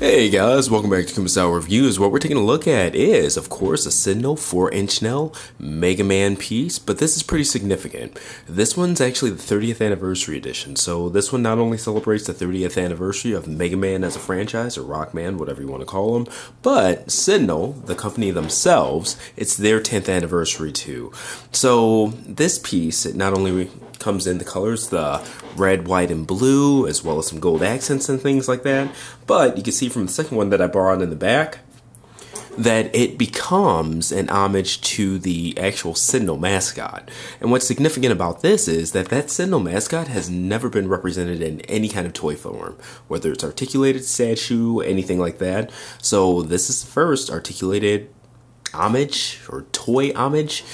Hey guys, welcome back to Kumasao Reviews. What we're taking a look at is, of course, a Sentinel 4-inch-nel Megaman piece, but this is pretty significant. This one's actually the 30th anniversary edition, so this one not only celebrates the 30th anniversary of Megaman as a franchise, or Rockman, whatever you want to call them, but Sentinel, the company themselves, it's their 10th anniversary too. So this piece, it not only comes in the colors, the red, white, and blue, as well as some gold accents and things like that, but you can see from the second one that I borrowed in the back that it becomes an homage to the actual Sentinel mascot. And what's significant about this is that that Sentinel mascot has never been represented in any kind of toy form, whether it's articulated, statue, anything like that. So this is the first articulated homage or toy homage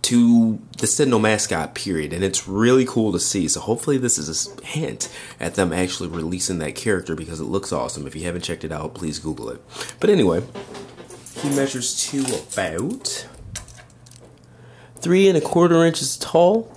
to the Sentinel mascot, period, and it's really cool to see. So hopefully this is a hint at them actually releasing that character, because it looks awesome. If you haven't checked it out, please Google it. But anyway, he measures to about 3 1/4 inches tall.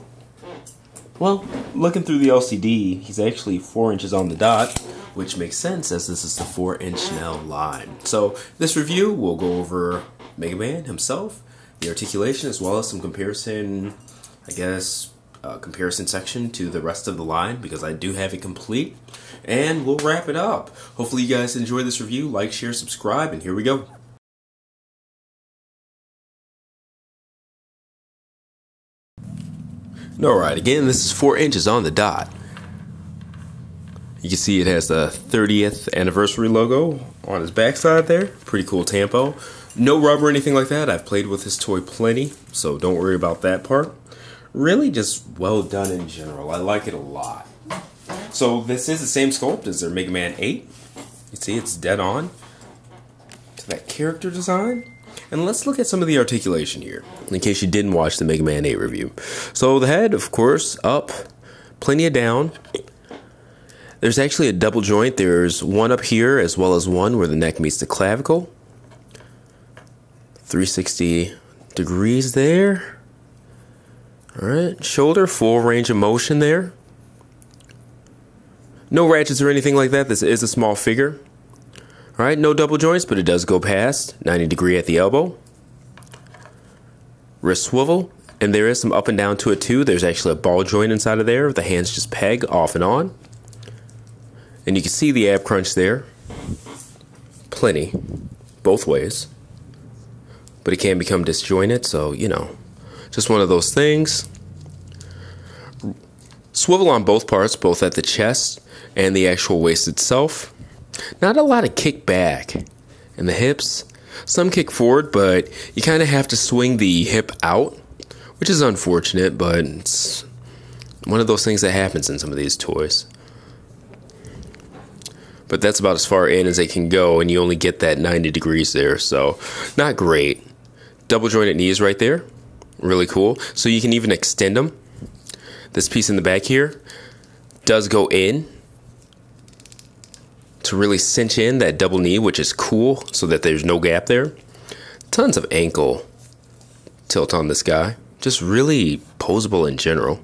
Well, looking through the LCD, he's actually 4 inches on the dot, which makes sense as this is the 4-inch-nel line. So this review will go over Megaman himself, the articulation, as well as some comparison, comparison section to the rest of the line, because I do have it complete, and we'll wrap it up. Hopefully you guys enjoy this review. Like, share, subscribe, and here we go. Alright, again, this is 4 inches on the dot. You can see it has the 30th anniversary logo on his backside there. Pretty cool tampo. No rub or anything like that. I've played with this toy plenty, so don't worry about that part. Really just well done in general. I like it a lot. So this is the same sculpt as their Mega Man 8. You see it's dead on to that character design. And let's look at some of the articulation here, in case you didn't watch the Mega Man 8 review. So the head, of course, up, plenty of down. There's actually a double joint. There's one up here as well as one where the neck meets the clavicle. 360 degrees there. Alright, shoulder, full range of motion there. No ratchets or anything like that. This is a small figure. Alright, no double joints, but it does go past 90 degree at the elbow. Wrist swivel, and there is some up and down to it too. There's actually a ball joint inside of there. The hands just peg off and on. And you can see the ab crunch there. Plenty, both ways. But it can become disjointed, so, you know, just one of those things. Swivel on both parts, both at the chest and the actual waist itself. Not a lot of kick back in the hips. Some kick forward, but you kind of have to swing the hip out, which is unfortunate, but it's one of those things that happens in some of these toys. But that's about as far in as they can go, and you only get that 90 degrees there, so not great. Double jointed knees right there, really cool. So you can even extend them. This piece in the back here does go in to really cinch in that double knee, which is cool, so that there's no gap there. Tons of ankle tilt on this guy, just really posable in general.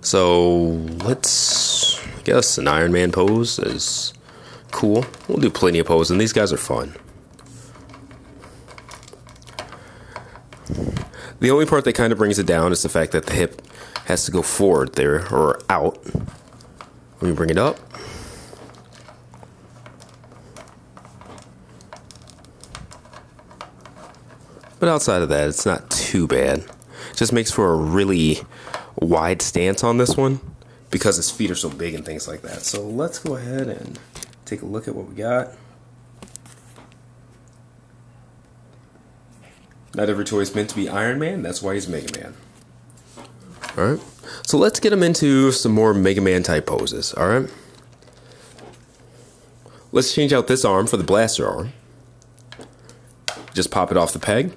So let's, I guess an Iron Man pose is cool. We'll do plenty of poses, and these guys are fun. The only part that kind of brings it down is the fact that the hip has to go forward there, or out. Let me bring it up. But outside of that, it's not too bad. It just makes for a really wide stance on this one, because his feet are so big and things like that. So let's go ahead and take a look at what we got. Not every toy is meant to be Iron Man, that's why he's Mega Man. Alright, so let's get him into some more Mega Man type poses, alright? Let's change out this arm for the blaster arm. Just pop it off the peg.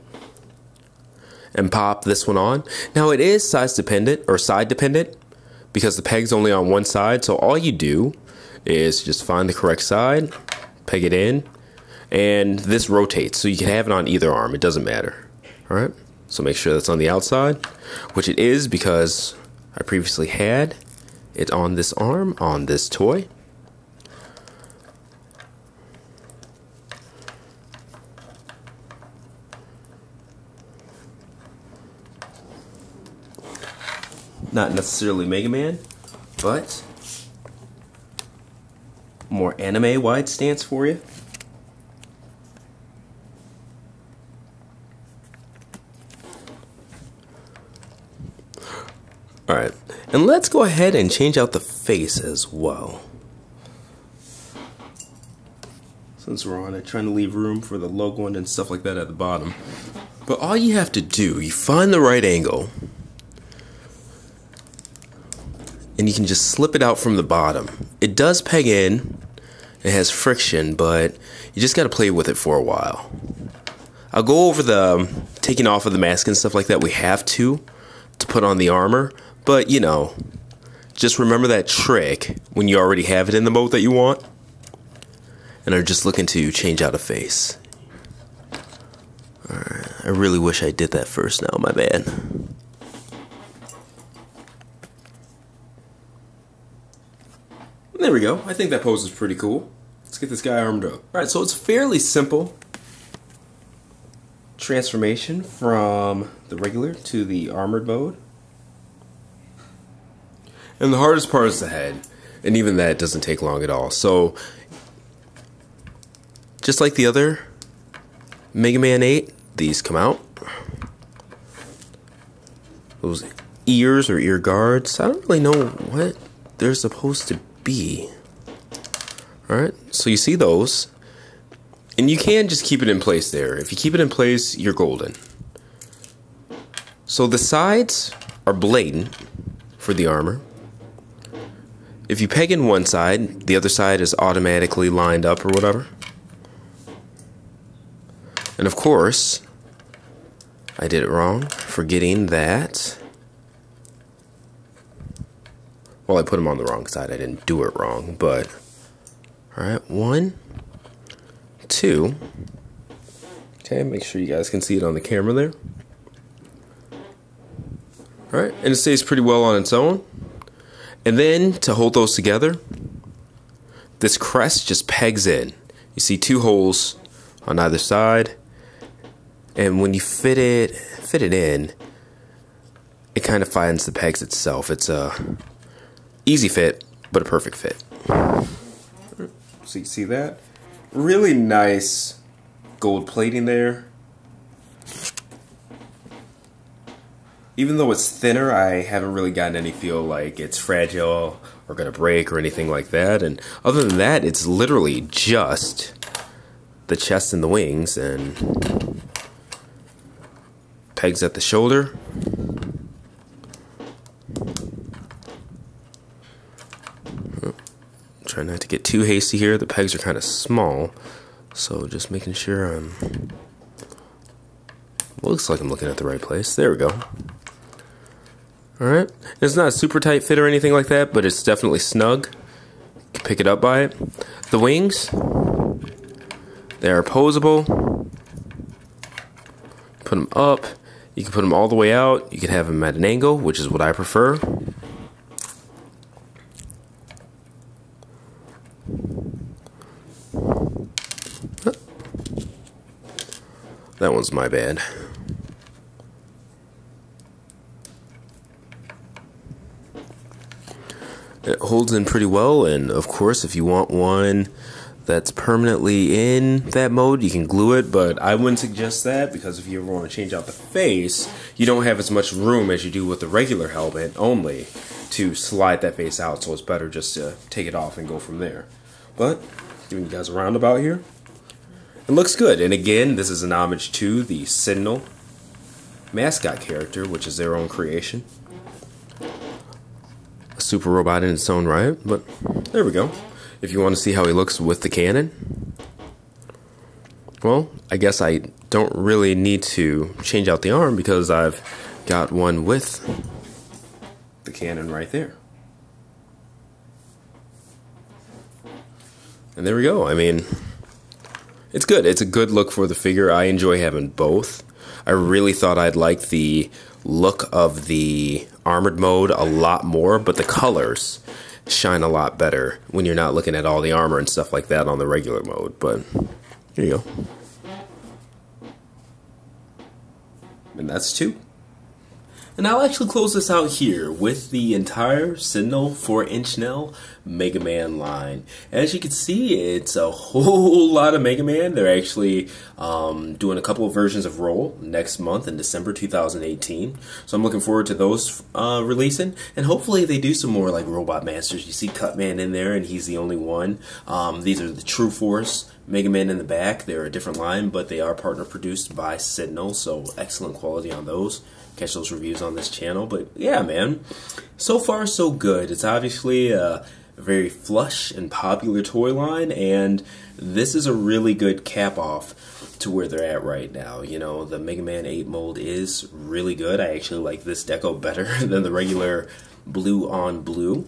And pop this one on. Now it is size dependent, or side dependent, because the peg's only on one side, so all you do is just find the correct side, peg it in, and this rotates, so you can have it on either arm, it doesn't matter. Alright, so make sure that's on the outside, which it is because I previously had it on this arm, on this toy. Not necessarily Mega Man, but more anime wide stance for you. Alright, and let's go ahead and change out the face as well. Since we're on it, trying to leave room for the logo and stuff like that at the bottom. But all you have to do, you find the right angle, and you can just slip it out from the bottom. It does peg in, it has friction, but you just gotta play with it for a while. I'll go over the taking off of the mask and stuff like that. We have to put on the armor, but you know, just remember that trick when you already have it in the mode that you want and are just looking to change out a face. Alright, I really wish I did that first now, my bad. There we go. I think that pose is pretty cool. Let's get this guy armed up. Alright, so it's fairly simple transformation from the regular to the armored mode. And the hardest part is the head, and even that doesn't take long at all. So, just like the other Mega Man 8, these come out. Those ears or ear guards, I don't really know what they're supposed to be. Alright, so you see those, and you can just keep it in place there. If you keep it in place, you're golden. So the sides are blatant for the armor. If you peg in one side, the other side is automatically lined up or whatever. And of course, I did it wrong, forgetting that. Well, I put them on the wrong side. I didn't do it wrong, but alright, 1, 2. Okay, make sure you guys can see it on the camera there. Alright, and it stays pretty well on its own. And then, to hold those together, this crest just pegs in. You see 2 holes on either side. And when you fit it in, it kind of finds the pegs itself. It's a easy fit, but a perfect fit. So you see that? Really nice gold plating there. Even though it's thinner, I haven't really gotten any feel like it's fragile or gonna break or anything like that. And other than that, it's literally just the chest and the wings and pegs at the shoulder. Try not to get too hasty here. The pegs are kind of small, so just making sure looks like I'm looking at the right place. There we go. Alright, it's not a super tight fit or anything like that, but it's definitely snug. You can pick it up by it. The wings, they are posable. Put them up. You can put them all the way out. You can have them at an angle, which is what I prefer. That one's my bad. It holds in pretty well, and of course if you want one that's permanently in that mode, you can glue it, but I wouldn't suggest that because if you ever want to change out the face, you don't have as much room as you do with the regular helmet only to slide that face out, so it's better just to take it off and go from there. But, giving you guys a roundabout here. It looks good, and again, this is an homage to the Sentinel mascot character, which is their own creation. A super robot in its own right, but there we go. If you want to see how he looks with the cannon, well, I guess I don't really need to change out the arm because I've got one with the cannon right there. And there we go. I mean, it's good. It's a good look for the figure. I enjoy having both. I really thought I'd like the look of the armored mode a lot more, but the colors shine a lot better when you're not looking at all the armor and stuff like that on the regular mode. But here you go. And that's 2. And I'll actually close this out here with the entire Sentinel 4inch-nel Megaman line. As you can see, it's a whole lot of Megaman. They're actually doing a couple of versions of Roll next month in December 2018. So I'm looking forward to those releasing. And hopefully they do some more like Robot Masters. You see Cutman in there and he's the only one. These are the True Force Megaman in the back. They're a different line, but they are partner produced by Sentinel, so excellent quality on those. Catch those reviews on this channel. But yeah, man, so far so good. It's obviously a very flush and popular toy line, and this is a really good cap off to where they're at right now. You know, the Mega Man 8 mold is really good. I actually like this deco better than the regular blue on blue.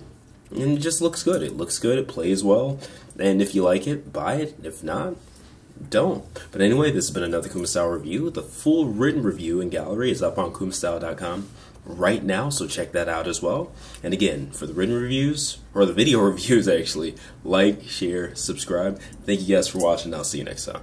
And it just looks good. It looks good. It plays well. And if you like it, buy it. If not, don't. But anyway, this has been another Kumastyle review. The full written review and gallery is up on kumastyle.com right now, so check that out as well. And again, for the written reviews, or the video reviews actually, like, share, subscribe. Thank you guys for watching. I'll see you next time.